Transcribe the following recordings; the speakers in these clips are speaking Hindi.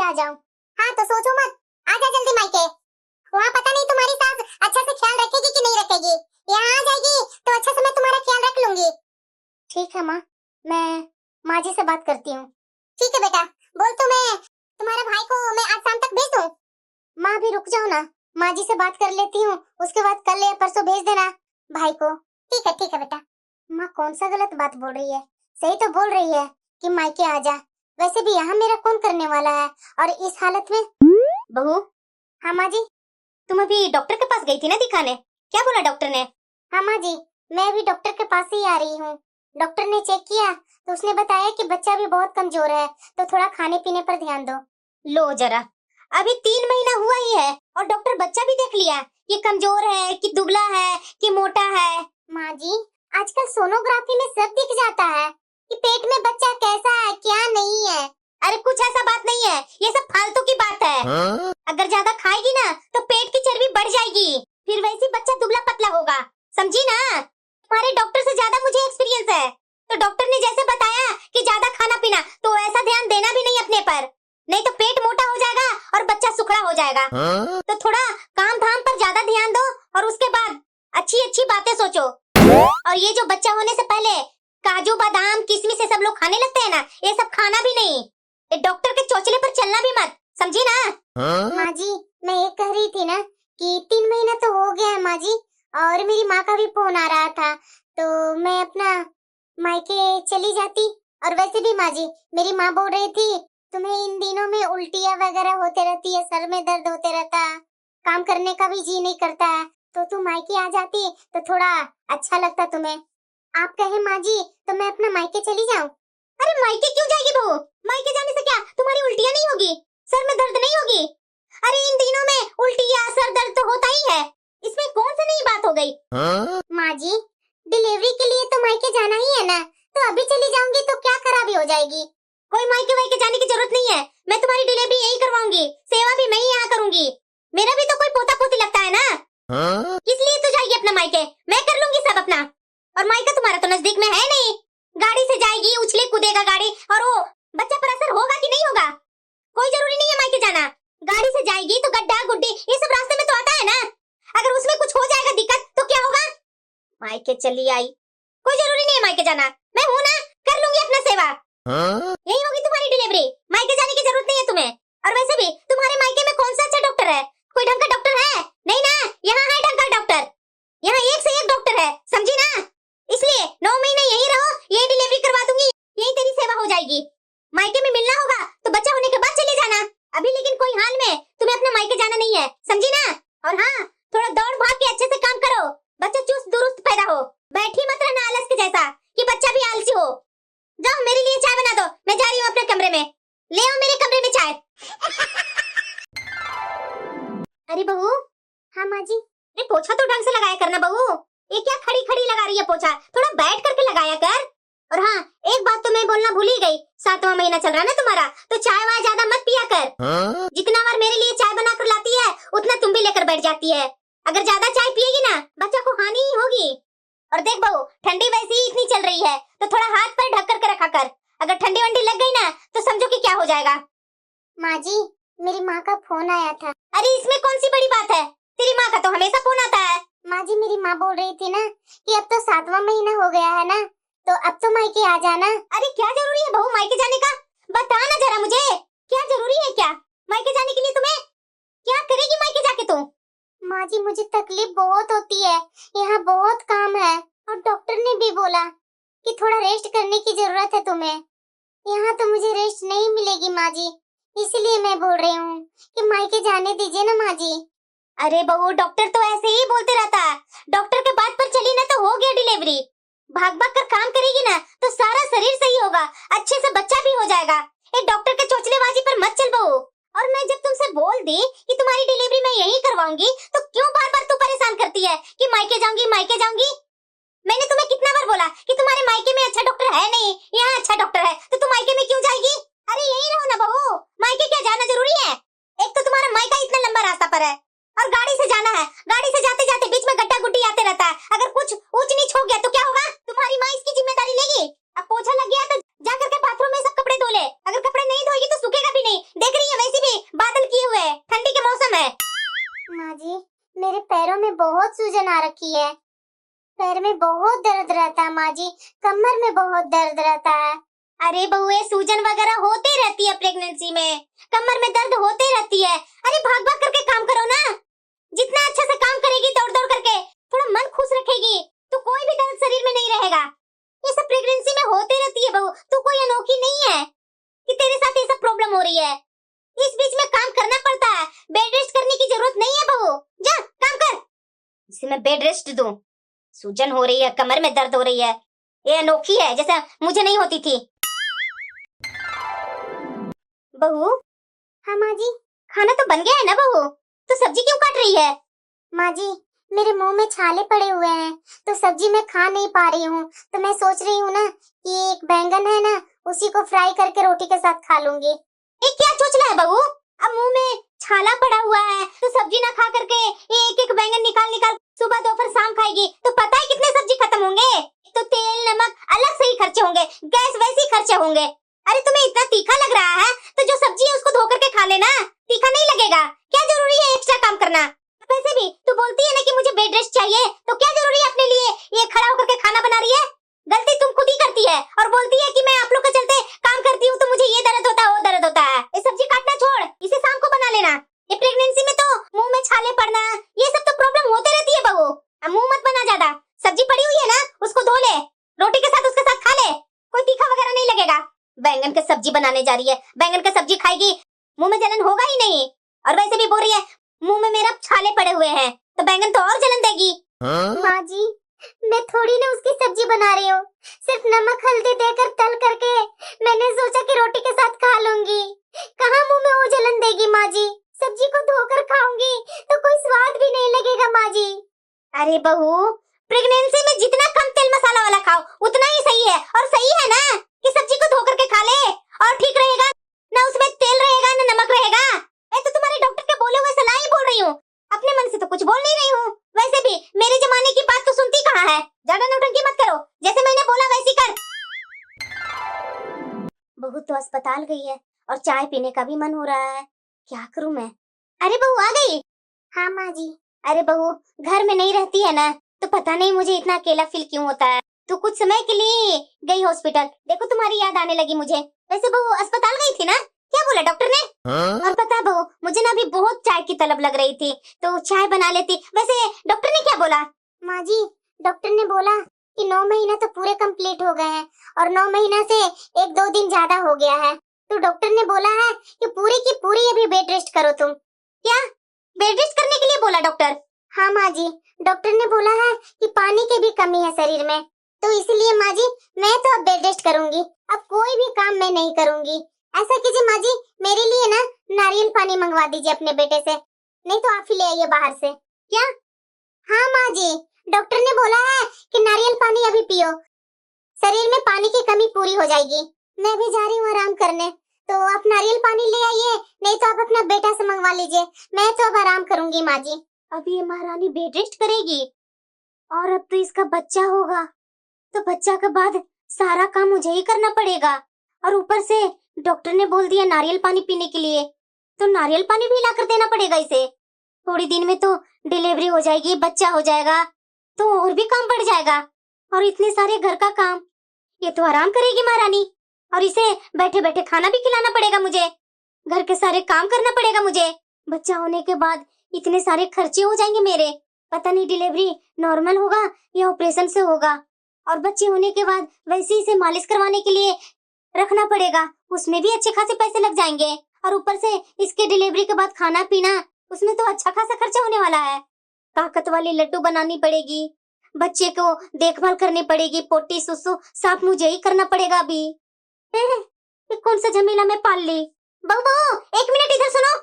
ही आ जाऊं। हाँ तो सोचो मत, आ जा जल्दी मायके। वहाँ पता नहीं तुम्हारी सास अच्छा से ख्याल रखेगी कि नहीं रखेगी। यहाँ आ जाएगी तो अच्छा से मैं तुम्हारा ख्याल रख लूंगी। ठीक है माँ, मैं माँ जी से बात करती हूँ। ठीक है बेटा, बोल तो मैं तुम्हारे भाई को मैं आज शाम तक भेज दूँ। माँ भी रुक जाओ ना, माँ जी से बात कर लेती हूँ, उसके बाद कल या परसों भेज देना भाई को। ठीक है बेटा। माँ कौन सा गलत बात बोल रही है, सही तो बोल रही है कि मायके आ जा। वैसे भी यहाँ मेरा कौन करने वाला है, और इस हालत में। बहू। हाँ माँ जी। तुम अभी डॉक्टर के पास गई थी ना दिखाने, क्या बोला डॉक्टर ने? हाँ माँ जी, मैं अभी डॉक्टर के पास ही आ रही हूँ। डॉक्टर ने चेक किया तो उसने बताया कि बच्चा भी बहुत कमजोर है, तो थोड़ा खाने पीने पर ध्यान दो। लो जरा, अभी 3 महीना हुआ ही है और डॉक्टर बच्चा भी देख लिया कि कमजोर है कि दुबला है कि मोटा है। माँ जी, आजकल सोनोग्राफी में सब दिख जाता है कि पेट में बच्चा कैसा है क्या नहीं है। अरे कुछ ऐसा बात नहीं है, ये सब फालतू की बात है। अगर ज्यादा खाएगी ना तो पेट की चर्बी बढ़ जाएगी, फिर वैसे बच्चा दुबला पतला होगा, समझी ना? तुम्हारे डॉक्टर से ज्यादा मुझे एक्सपीरियंस है, तो डॉक्टर ने जैसे बताया कि ज्यादा खाना पीना, तो ऐसा ध्यान देना भी नहीं अपने पर, नहीं तो पेट मोटा हो जाएगा और बच्चा सुखड़ा हो जाएगा। तो थोड़ा काम धाम पर ज्यादा ध्यान दो और उसके बाद अच्छी अच्छी बातें सोचो। और ये जो बच्चा होने से पहले काजू बादाम किशमिश सब लोग खाने लगते हैं ना, ये सब खाना भी नहीं। डॉक्टर के चौचले पर चलना भी मत, समझी ना? माँ जी, मैं ये कह रही थी ना कि 3 महीना तो हो गया है माँ जी, और मेरी माँ का भी फोन आ रहा था, तो मैं अपना मायके चली जाती। और वैसे भी माँ जी, मेरी माँ बोल रही थी तुम्हें इन दिनों में उल्टियाँ वगैरह होते रहती है, सर में दर्द होते रहता है, काम करने का भी जी नहीं करता है, तो तुम मायके आ जाती तो थोड़ा अच्छा लगता तुम्हें। आप कहे माँ जी तो मैं अपना मायके चली जाऊं। अरे मायके क्यों जाएगी बहू? मायके जाने से क्या तुम्हारी उल्टियाँ नहीं होगी, सर में दर्द नहीं होगी? अरे इन दिनों में उल्टियाँ सर दर्द तो होता ही है, इसमें कौन सी नई बात हो गई? माँ जी, डिलीवरी के लिए तो मायके जाना ही है ना, तो अभी चली जाऊंगी तो क्या खराबी हो जाएगी? कोई मायके वायके जाने की जरूरत नहीं है, मैं तुम्हारी डिलीवरी यही करवाऊंगी, सेवा भी मैं ही यहाँ करूंगी। मेरा भी तो कोई पोता पोती लगता है ना। इसलिए तो जाएगी अपना मायके, मैं कर लूंगी सब अपना। और मायका तुम्हारा तो नजदीक में है नहीं, गाड़ी से जाएगी, उछले कूदेगा गाड़ी, और वो बच्चा पर असर होगा कि नहीं होगा? कोई जरूरी नहीं है मायके जाना, गाड़ी से जाएगी तो गड्ढा गुड्डी ये सब रास्ते में तो आता है ना, अगर उसमें कुछ हो जाएगा दिक्कत तो क्या होगा? मायके चली आई, कोई जरूरी नहीं है मायके जाना, मैं हूँ ना, कर लूंगी अपना सेवा। यही होगी तुम्हारी डिलीवरी, मायके जाने की जरूरत नहीं है तुम्हें। और वैसे भी तुम्हारे मायके में कौन सा अच्छा डॉक्टर है? कोई ढंग का डॉक्टर है? नहीं ना, यहाँ है ढंग का डॉक्टर, यहाँ एक से एक डॉक्टर है, समझी ना? इसलिए 9 महीने यही रहो, यही डिलीवरी करवा दूंगी, यही तेरी सेवा हो जाएगी। मायके में मिलना होगा तो बच्चा होने के बाद चले जाना, अभी लेकिन कोई हाल में तुम्हें अपने मायके जाना नहीं है, समझी ना? और हाँ, थोड़ा दौड़ भाग के अच्छे से काम करो, बच्चा चुस्त दुरुस्त पैदा हो, बैठी मत रहना आलस के जैसा कि बच्चा भी आलसी हो। जाओ मेरे लिए चाय बना दो, मैं जा रही हूँ अपने कमरे में, ले आओ मेरे कमरे में चाय। अरे बहू। हाँ माँ जी। अरे पोछा तो ढंग से लगाया करना बहू, ये क्या खड़ी खड़ी लगा रही है पोछा, थोड़ा बैठ करके लगाया कर। और हाँ, एक बात तो मैं बोलना भूल ही गई, 7वां महीना चल रहा है ना तुम्हारा, तो चाय वाय ज्यादा मत पिया कर। जितना बार मेरे लिए चाय बना कर लाती है उतना तुम भी लेकर बैठ जाती है, अगर ज्यादा चाय पिएगी ना बच्चा को हानि ही होगी। और देख बहू, ठंडी वैसे ही इतनी चल रही है तो थोड़ा हाथ पर ढक करके रखा कर, अगर ठंडी वंडी लग गई ना तो समझो कि क्या हो जाएगा। माँ जी, मेरी माँ का फोन आया था। अरे इसमें कौन सी बड़ी बात है, तेरी माँ का तो हमेशा फोन आता है। माँ जी, मेरी माँ बोल रही थी ना कि अब तो 7वां महीना हो गया है ना, तो अब तो मायके आ जाना। अरे क्या जरूरी है बहू मायके जाने का, बता ना जरा मुझे, क्या जरूरी है क्या मायके जाने के लिए? तुम्हें क्या करेगी मायके जाके तुम? माँ जी, मुझे तकलीफ बहुत होती है, यहाँ बहुत काम है, और डॉक्टर ने भी बोला कि थोड़ा रेस्ट करने की जरूरत है तुम्हें। यहाँ तो मुझे रेस्ट नहीं मिलेगी माँ जी, इसलिए मैं बोल रही हूँ कि मायके जाने दीजिए ना माँ जी। अरे बहू, डॉक्टर तो ऐसे ही बोलते रहता है, डॉक्टर के बात पर चली ना तो हो गया डिलीवरी। भाग भाग कर काम करेगी ना तो सारा शरीर सही होगा, अच्छे से बच्चा भी हो जाएगा। एक डॉक्टर के चोचलेबाजी पर मत चल बहू। और मैं जब तुमसे बोल दी कि तुम्हारी डिलीवरी मैं यही करवाऊंगी तो क्यों बार बार तू परेशान करती है कि मायके जाऊंगी मायके जाऊंगी? मैंने तुम्हें कितना बार बोला कि तुम्हारे मायके में अच्छा डॉक्टर है नहीं, यहाँ अच्छा डॉक्टर है, तो तुम मायके में क्यों जाएगी? अरे यही रहो ना बहू, मायके क्या जाना जरूरी है? एक तो तुम्हारा मायका इतना लंबा रास्ता पर है और गाड़ी से जाना है, गाड़ी से जाते जाते बीच में गड्ढा गुड्डी आते रहता है, अगर कुछ ऊंच नीच हो गया तो क्या होगा? तुम्हारी माँ इसकी जिम्मेदारी लेगी? अब पोछा लग गया तो जाकर के बाथरूम में सब कपड़े धो ले, अगर कपड़े नहीं धोएगी तो सूखेगा भी नहीं, देख रही है वैसी माँ जी, मेरे पैरों में बहुत सूजन आ रखी है। पैर में बहुत दर्द रहता है माँ जी, कमर में बहुत दर्द रहता है। अरे बहू, ये सूजन वगैरह होती रहती है प्रेगनेंसी में, कमर में दर्द होती रहती है। अरे भाग भाग करके काम करो ना। जितना अच्छा से काम करेगी दौड़ दौड़ करके, थोड़ा मन खुश रखेगी तो कोई भी दर्द शरीर में नहीं रहेगा। ये सब प्रेगनेंसी में होती रहती है बहू, तू कोई अनोखी नहीं है कि तेरे साथ ये सब प्रॉब्लम हो रही है। इस बीच में काम करना पड़ता है, बेड रेस्ट करने की जरूरत नहीं है बहू। जा काम कर। इसे मैं बेड रेस्ट दूं? सूजन हो रही है, कमर में दर्द हो रही है, ये अनोखी है जैसा मुझे नहीं होती थी। बहू। हाँ माँ जी। खाना तो बन गया है ना बहू, तो सब्जी क्यों काट रही है? माँ जी, मेरे मुंह में छाले पड़े हुए हैं तो सब्जी मैं खा नहीं पा रही हूँ, तो मैं सोच रही हूँ ना कि एक बैंगन है ना, उसी को फ्राई करके रोटी के साथ खा लूंगी। ये क्या चोचला है बहू? अब मुंह में छाला पड़ा हुआ है तो सब्जी ना खा करके एक एक बैंगन निकाल निकाल सुबह दोपहर शाम खाएगी तो पता है कितने सब्जी खत्म होंगे। तो तेल नमक अलग से ही खर्चे होंगे, गैस वैसे ही खर्चे होंगे। अरे तुम्हें इतना तीखा लग रहा है तो जो सब्जी है उसको धो करके खा लेना, तीखा नहीं लगेगा। क्या जरूरी है एक्स्ट्रा काम करना? वैसे भी तू बोलती है ना कि मुझे बेड रेस्ट चाहिए, तो क्या जरूरी है अपने लिए ये खड़ा होकर के खाना बना रही है? गलती तुम खुद ही करती है और बोलती है कि मैं आप लोग के चलते काम करती हूँ तो मुझे ये दर्द होता है वो दर्द होता है। ये सब्जी काटना छोड़, इसे शाम को बना लेना। ये प्रेगनेंसी में तो मुंह में छाले पड़ना ये सब तो प्रॉब्लम होते रहती है बहू। अब मुंह मत बना ज्यादा, सब्जी पड़ी हुई है ना उसको धो ले, रोटी के साथ उसके साथ खा ले, कोई तीखा वगैरह नहीं लगेगा। बैंगन की सब्जी बनाने जा रही है, बैंगन की सब्जी खाएगी मुंह में जलन होगा ही नहीं। और वैसे भी बोल रही है मुंह में मेरा छाले पड़े हुए हैं तो बैंगन तो और जलन देगी। माँ जी, मैं थोड़ी ना उसकी सब्जी बना रही हूँ, सिर्फ नमक हल्दी देकर तल करके मैंने सोचा कि रोटी के साथ खा लूंगी। कहाँ मुंह में वो जलन देगी माँ जी? सब्जी को धोकर खाऊंगी तो कोई स्वाद भी नहीं लगेगा माँ जी। अरे बहू, प्रेगनेंसी में जितना कम तेल मसाला वाला खाओ उतना ही सही है। और सही है ना कि सब्जी को धो करके खा ले और ठीक रहेगा ना, उसमें तेल रहेगा ना नमक रहेगा। मैं तो तुम्हारे डॉक्टर के बोले हुए सलाह ही बोल रही हूँ, अपने मन से तो कुछ बोल नहीं रही हूँ। वैसे भी मेरे जमाने की बात तो सुनती कहाँ है, ज्यादा नौटंकी मत करो, जैसे मैंने बोला वैसी कर। बहू तो अस्पताल गई है और चाय पीने का भी मन हो रहा है, क्या करूं मैं? अरे बहू आ गई? हाँ माँ जी। अरे बहू, घर में नहीं रहती है ना तो पता नहीं मुझे इतना अकेला फील क्यों होता है। तो कुछ समय के लिए गई हॉस्पिटल, देखो तुम्हारी याद आने लगी मुझे। वैसे बहू अस्पताल गई थी ना, क्या बोला डॉक्टर ने? और पता है बहू, मुझे ना अभी बहुत चाय की तलब लग रही थी तो चाय बना लेती। वैसे डॉक्टर ने क्या बोला? माँ जी, डॉक्टर ने बोला कि 9 महीना तो पूरे कंप्लीट हो गए हैं और 9 महीना से 1-2 दिन ज्यादा हो गया है, तो डॉक्टर ने बोला है कि पूरी की पूरी अभी बेड रेस्ट करो तुम। क्या बेड रेस्ट करने के लिए बोला डॉक्टर? हाँ माँ जी, डॉक्टर ने बोला है कि पानी की भी कमी है शरीर में, तो इसलिए माँ जी मैं तो अब बेड रेस्ट करूंगी, अब कोई भी काम मैं नहीं करूंगी। ऐसा कीजिए माँ जी, मेरे लिए ना नारियल पानी मंगवा दीजिए अपने बेटे से, नहीं तो आप ही ले आइए बाहर से। क्या? हाँ माँ जी, डॉक्टर ने बोला है कि नारियल पानी अभी पियो, शरीर में पानी की कमी पूरी हो जाएगी। मैं भी जा रही हूँ आराम करने, तो आप नारियल पानी ले आइए, नहीं तो आप अपना बेटा से मंगवा लीजिए, मैं तो अब आराम करूंगी माँ जी। अभी ये महारानी बेड रेस्ट करेगी और अब तो इसका बच्चा होगा, तो बच्चा के बाद सारा काम मुझे ही करना पड़ेगा। और ऊपर से डॉक्टर ने बोल दिया नारियल पानी पीने के लिए, तो नारियल पानी भी लाकर देना पड़ेगा इसे। थोड़ी दिन में तो डिलीवरी हो जाएगी, बच्चा हो जाएगा, तो और भी काम बढ़ जाएगा। और इतने सारे घर का काम, ये तो आराम करेगी महारानी, और इसे बैठे बैठे खाना भी खिलाना पड़ेगा मुझे, घर के सारे काम करना पड़ेगा मुझे। बच्चा होने के बाद इतने सारे खर्चे हो जाएंगे मेरे, पता नहीं डिलीवरी नॉर्मल होगा या ऑपरेशन से होगा। और बच्चे होने के बाद वैसे इसे मालिश करवाने के लिए रखना पड़ेगा, उसमें भी अच्छे खासे पैसे लग जाएंगे। और ऊपर से इसके डिलीवरी के बाद खाना पीना, उसमें तो अच्छा खासा खर्चा होने वाला है। ताकत वाली लड्डू बनानी पड़ेगी, बच्चे को देखभाल करनी पड़ेगी, पोटी सुसु सब मुझे ही करना पड़ेगा। अभी ये कौन सा झमेला मैं पाल ली। बहू 1 मिनट इधर सुनो।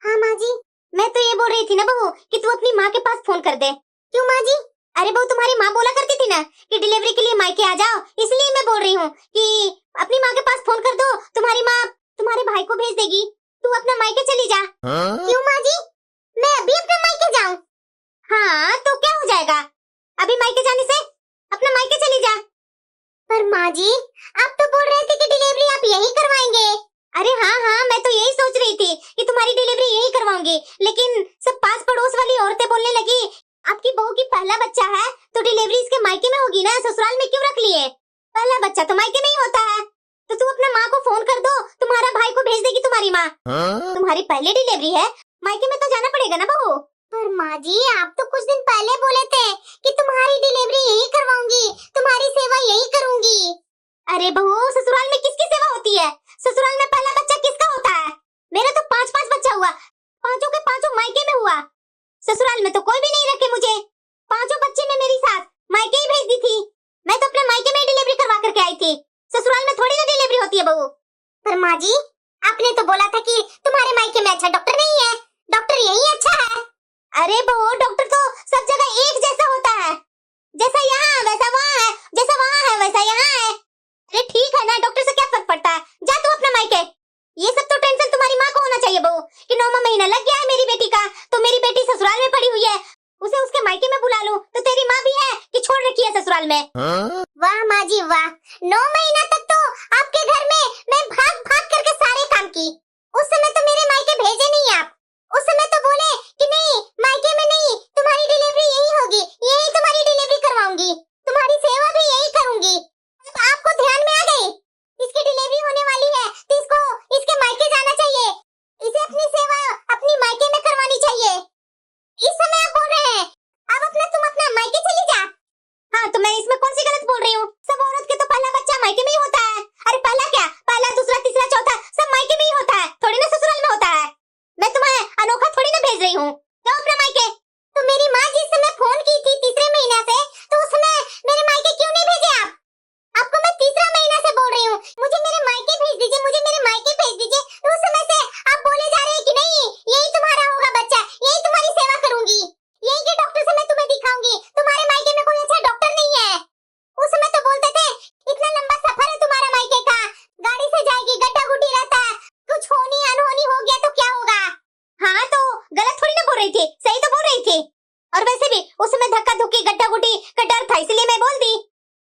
हाँ माँ जी। मैं तो ये बोल रही थी ना बहू कि तू अपनी माँ के पास फोन कर दे। क्यों माँ जी? अरे बहू, तुम्हारी माँ बोला करती थी ना कि डिलीवरी के लिए मायके आ जाओ, इसलिए मैं बोल रही हूँ कि अपनी माँ के पास फोन कर दो, तुम्हारी माँ तुम्हारे भाई को भेज देगी, तू अपना मायके चली जा। क्यों माँ जी, मैं अभी अपना मायके जाऊँ? हाँ तो क्या हो जाएगा, अभी मायके जाने से अपना मायके चली जा। पर माँ जी, आप तो बोल रहे थे कि डिलीवरी आप यही करवाएंगे। अरे हाँ हाँ, मैं तो यही सोच रही थी कि तुम्हारी डिलीवरी यही करवाऊंगी, लेकिन सब पास पड़ोस वाली बोलने लगी, आपकी बहू की पहला बच्चा है तो डिलीवरी इसके मायके में होगी ना, ससुराल में क्यों रख लिए? पहला बच्चा तो मायके में ही होता है। तो तू अपना माँ को फोन कर दो, तुम्हारा भाई को भेज देगी तुम्हारी माँ। तुम्हारी पहली डिलीवरी है, मायके में तो जाना पड़ेगा ना बहू। पर माँ जी, आप तो कुछ दिन पहले बोले थे कि तुम्हारी डिलीवरी यही करवाऊंगी, तुम्हारी सेवा यही करूंगी। अरे बहू, ससुराल में किसकी सेवा होती है? ससुराल में पहला बच्चा किसका होता है? मेरा तो 5-5 बच्चा हुआ, पांचों के पांचों मायके में हुआ। ससुराल में तो कोई भी नहीं रखे मुझे, पांचों बच्चे में मेरी सास मायके ही भेज दी थी। मैं तो अपने मायके में डिलीवरी करवा करके आई थी, ससुराल में थोड़ी ना डिलीवरी होती है बहू। पर माँ जी, आपने तो बोला था कि तुम्हारे मायके में अच्छा डॉक्टर नहीं है, डॉक्टर यही अच्छा है। अरे बहू, डॉक्टर तो सब जगह एक जैसा होता है, जैसा यहाँ वैसा वहाँ है, जैसा वहाँ है वैसा यहाँ है। अरे ठीक है ना, डॉक्टर से क्या फर्क पड़ता है, जा तू अपना मायके। ये सब तो टेंशन तुम्हारी माँ को होना चाहिए बहू कि 9वां महीना लग गया है मेरी बेटी का, तो मेरी बेटी ससुराल में पड़ी हुई है, उसे उसके मायके में बुला लूं तो तेरी माँ भी है कि छोड़ रखी है ससुराल में। वाह माँ जी वाह, 9 महीना तक तो आपके घर में मैं भाग भाग करके सारे काम की। उस समय तो मेरे मायके भेजे नहीं आप, उस समय तो बोले कि नहीं मायके में नहीं, तुम्हारी डिलीवरी यही होगी, यही तुम्हारी डिलीवरी करवाऊंगी, तुम्हारी सेवा भी यही करूंगी। अब आपको ध्यान में आ गई, इसकी डिलीवरी होने वाली है तो इसको इसके मायके जाना चाहिए, इसे अपनी सेवा अपनी मायके में करवानी चाहिए। इस समय आप बोल रहे हैं अब तुम अपना मायके चली जा। हाँ, तो मैं इसमें कौन सी गलत बोल रही हूँ? सब औरत के तो पहला बच्चा मायके में ही होता है। अरे पहला क्या, पहला दूसरा तीसरा चौथा सब मायके में ही होता है, थोड़ी ना ससुराल में होता है। मैं तुम्हें अनोखा थोड़ी ना भेज रही हूँ, जाओ अपना मायके। तो मेरी माँ जिस समय फोन की थी तीसरे महीना से, तो उस समय मेरे मायके क्यों नहीं भेजे आप? आपको मैं तीसरा महीना से बोल रही हूँ मुझे मेरे मायके भेज दीजिए, मुझे मेरे मायके भेज दीजिए। तो उस समय से आप बोले जा रहे हैं कि नहीं यही तुम्हारा होगा बच्चा, यही तुम्हारी सेवा करूंगी, यही के डॉक्टर से मैं तुम्हें दिखाऊंगी, तुम्हारे मायके में कोई अच्छा डॉक्टर नहीं है। उस समय तो बोलते थे इतना लंबा सफर है तुम्हारा मायके का, गाड़ी से जाएगी, गड्ढा गुड्डी रहता है, कुछ होनी अनहोनी हो गया तो क्या होगा? हाँ, तो गलत थोड़ी ना बोल रही थी, सही तो बोल रही थी। और वैसे भी उस समय धक्का धुक्की गड्ढा गुड्डी का डर था, इसलिए मैं बोल दी।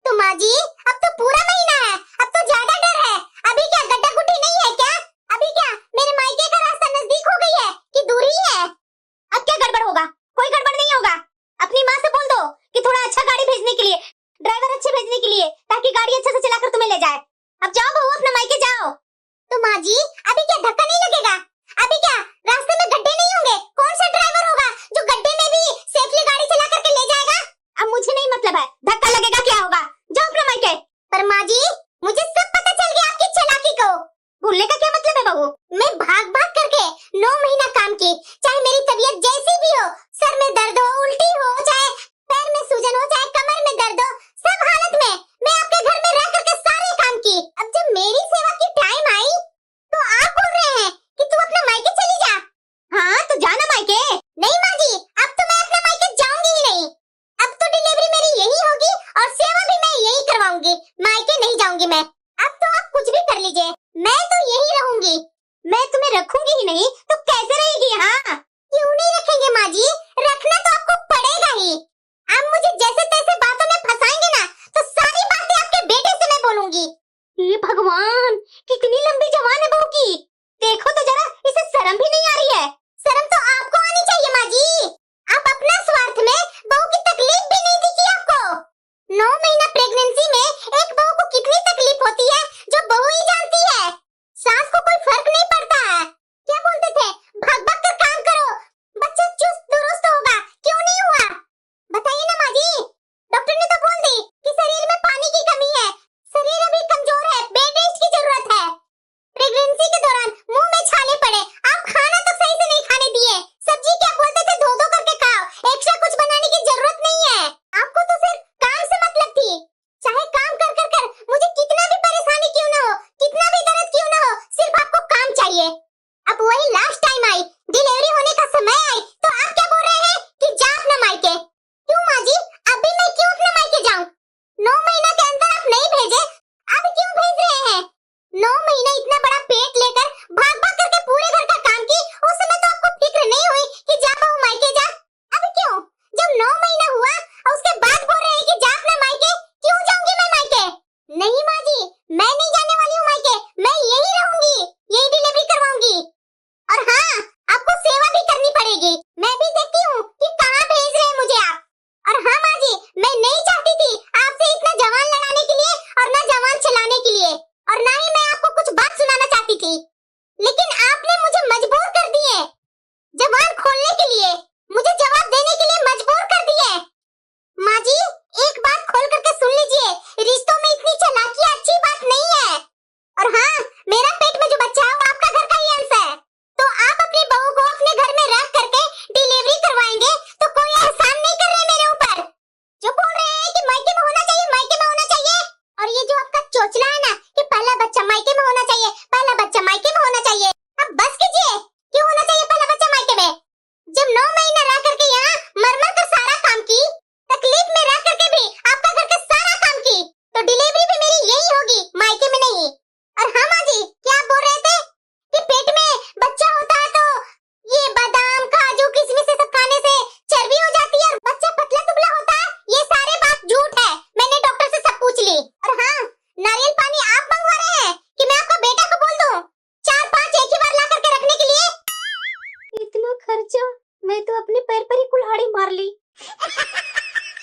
तो माँ जी, अब तो पूरा महीना है, अब तो ज्यादा डर है। अभी क्या गड्ढा गुड्डी नहीं है क्या? अभी क्या मेरे मायके का रास्ता नजदीक हो गई है कि दूर ही है? अब क्या गड़बड़ होगा? कोई गड़बड़ नहीं होगा। अपनी माँ से बोल दो कि थोड़ा अच्छा गाड़ी भेजने के लिए, ड्राइवर अच्छे भेजने के लिए, ताकि गाड़ी अच्छे से चलाकर तुम्हें ले जाए। अब जाओ बहू, अपना मायके जाओ। तो माँ जी, अभी क्या धक्का नहीं लगेगा? अभी क्या रास्ते में गड्ढे नहीं होंगे? कौन सा ड्राइवर होगा जो गड्ढे में भी सेफली गाड़ी चला करके ले जाएगा? अब मुझे नहीं मतलब है, धक्का लगेगा क्या होगा, जाओ अपना मायके। पर माँ जी, मुझे सब पता चल गया आपकी चालाकी को। भूलने का क्या मतलब है बहू? मैं भाग भाग करके 9 महीना काम की, चाहे मेरी तबीयत जैसी भी हो, सर में दर्द हो, उल्टी हो, चाहे पैर में सूजन हो, चाहे कमर में दर्द हो, सब हालत में मैं आपके घर में रह करके सारे काम की। अब जब मेरी सेवा की टाइम आई तो आप बोल रहे हैं कि तू अपना मायके चली जा। हाँ, तो जाना मायके। नहीं माँ जी, अब तो मैं अपना मायके जाऊंगी ही नहीं। अब तो डिलीवरी मेरी यही होगी और सेवा भी मैं यही करवाऊंगी, मायके नहीं जाऊंगी मैं। अब तो आप कुछ भी कर लीजिए, मैं तो यही रहूंगी। मैं तुम्हें रखूंगी ही नहीं तो कैसे रहेगी? हाँ, क्यों नहीं रखेंगे माँ जी, रखना तो आपको पड़ेगा ही। आप मुझे जैसे तैसे बातों में फंसाएंगे ना, तो सारी बातें आपके बेटे से मैं बोलूंगी। ये भगवान, कितनी लंबी जबान है बहू की, देखो तो जरा, इसे शर्म भी नहीं आ रही है। शर्म तो आपको आनी चाहिए माँ जी, आप अपना स्वार्थ में बहू की तकलीफ भी नहीं दिखी आपको। 9 महीना प्रेगनेंसी में एक बहू को कितनी तकलीफ होती है जो बहू ही जानती है, सास को कोई फर्क नहीं पड़ता है। क्या बोलते थे, भाग भाग कर काम करो, बच्चा चुस्त दुरुस्त होगा, क्यों नहीं हुआ? बताइए ना माँ जी, डॉक्टर ने तो बोल दी कि शरीर में पानी की कमी है, शरीर अभी कमजोर है, बेड रेस्ट की जरूरत है। प्रेगनेंसी के दौरान मुंह में छाले पड़े, आप खाना तो सही से नहीं खाने दिए, सब्जी क्या बोलते थे धो धो करके खाओ, एक्स्ट्रा कुछ बनाने की जरूरत नहीं है। आपको तो सिर्फ काम से मतलब थी, चाहे काम कर कर कर मुझे कितना भी परेशानी क्यों ना हो, कितना भी दर्द क्यों ना हो, सिर्फ आपको काम चाहिए। अब वही लास्ट टाइम आई, डिलीवरी होने का समय आई,